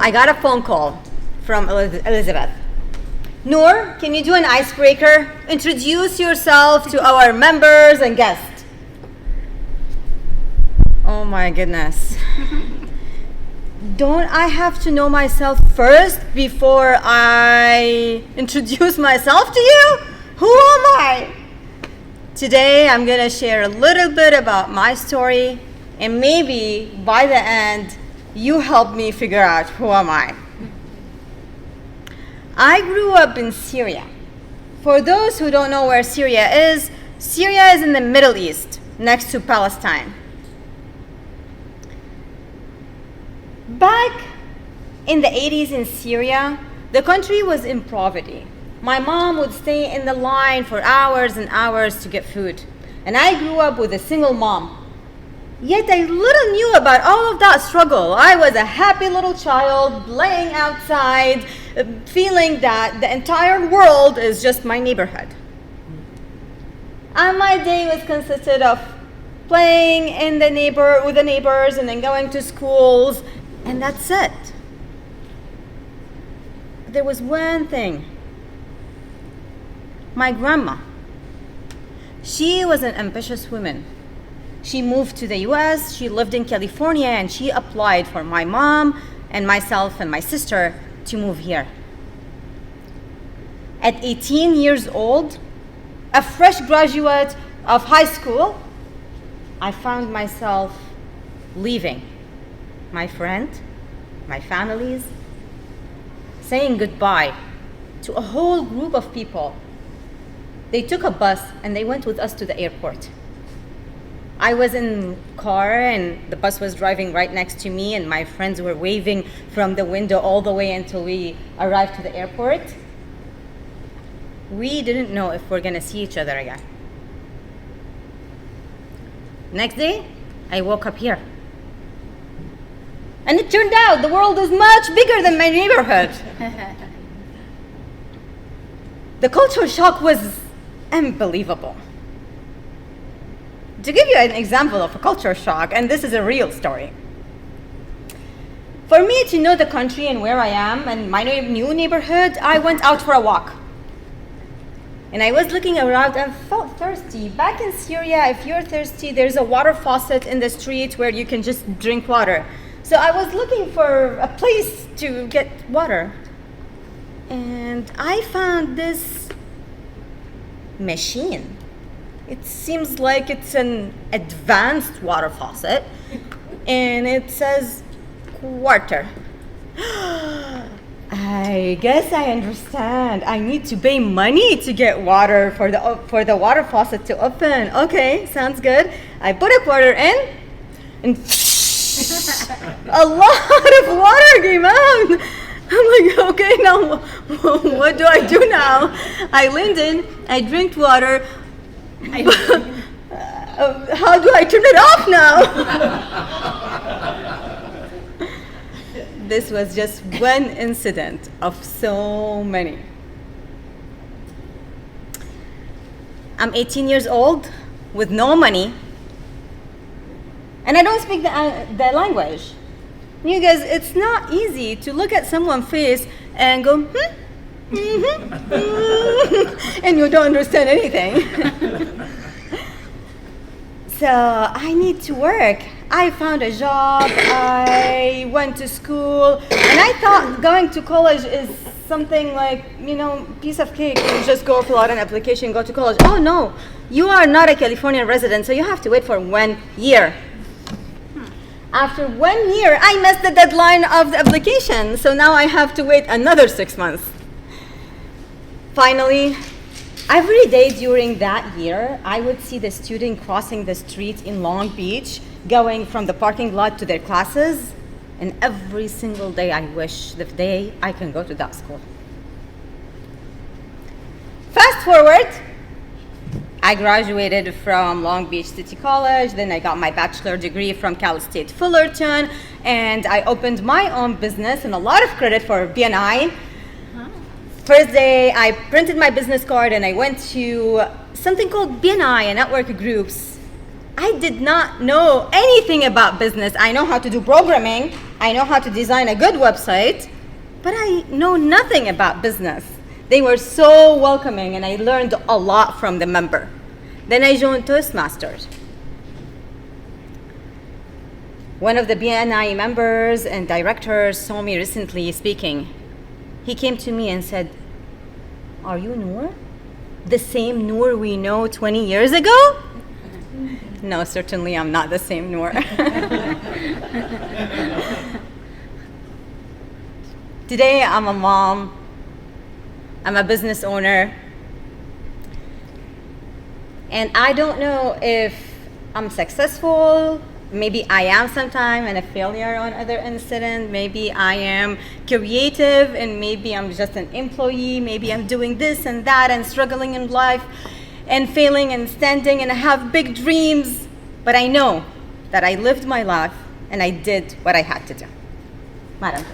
I got a phone call from Elizabeth. Nour, can you do an icebreaker? Introduce yourself to our members and guests. Oh my goodness. Don't I have to know myself first before I introduce myself to you? Who am I? Today I'm going to share a little bit about my story, and maybe by the end you help me figure out who am I. I grew up in Syria. For those who don't know where Syria is in the Middle East, next to Palestine. Back in the 80s in Syria, the country was in poverty. My mom would stay in the line for hours and hours to get food. And I grew up with a single mom. Yet I little knew about all of that struggle. I was a happy little child playing outside, feeling that the entire world is just my neighborhood. And my day was consisted of playing with the neighbors and then going to schools, and that's it. There was one thing. My grandma. She was an ambitious woman. She moved to the US, she lived in California, and she applied for my mom and myself and my sister to move here. At 18 years old, a fresh graduate of high school, I found myself leaving my friend, my families, saying goodbye to a whole group of people. They took a bus and they went with us to the airport. I was in the car and the bus was driving right next to me, and my friends were waving from the window all the way until we arrived to the airport. We didn't know if we're gonna see each other again. Next day, I woke up here. And it turned out the world is much bigger than my neighborhood. The cultural shock was unbelievable. To give you an example of a culture shock, and this is a real story. For me to know the country and where I am and my new neighborhood, I went out for a walk. And I was looking around and felt thirsty. Back in Syria, if you're thirsty, there's a water faucet in the street where you can just drink water. So I was looking for a place to get water. And I found this machine. It seems like it's an advanced water faucet, and it says quarter. I guess I understand. I need to pay money to get water for the water faucet to open. Okay, sounds good. I put a quarter in, and a lot of water came out. I'm like, okay, now what do I do now? I leaned in, I drank water. How do I turn it off now? This was just one incident of so many. I'm 18 years old with no money, and I don't speak the language. You guys, it's not easy to look at someone's face and go, and you don't understand anything. So I need to work. I found a job, I went to school, and I thought going to college is something like, piece of cake. You just go fill out an application, go to college. Oh no, you are not a Californian resident, so you have to wait for 1 year. After 1 year, I missed the deadline of the application, so now I have to wait another 6 months. Finally, every day during that year, I would see the student crossing the street in Long Beach, going from the parking lot to their classes, and every single day I wish the day I can go to that school. Fast forward, I graduated from Long Beach City College, then I got my bachelor degree from Cal State Fullerton, and I opened my own business, and a lot of credit for BNI. First day, I printed my business card and I went to something called BNI, a network of groups. I did not know anything about business. I know how to do programming. I know how to design a good website, but I know nothing about business. They were so welcoming, and I learned a lot from the member. Then I joined Toastmasters. One of the BNI members and directors saw me recently speaking. He came to me and said, "Are you Nour? The same Nour we know 20 years ago?" No, certainly I'm not the same Nour. Today I'm a mom. I'm a business owner. And I don't know if I'm successful. Maybe I am sometime and a failure on other incident. Maybe I am creative and maybe I'm just an employee. Maybe I'm doing this and that and struggling in life and failing and standing and I have big dreams. But I know that I lived my life and I did what I had to do. Madam.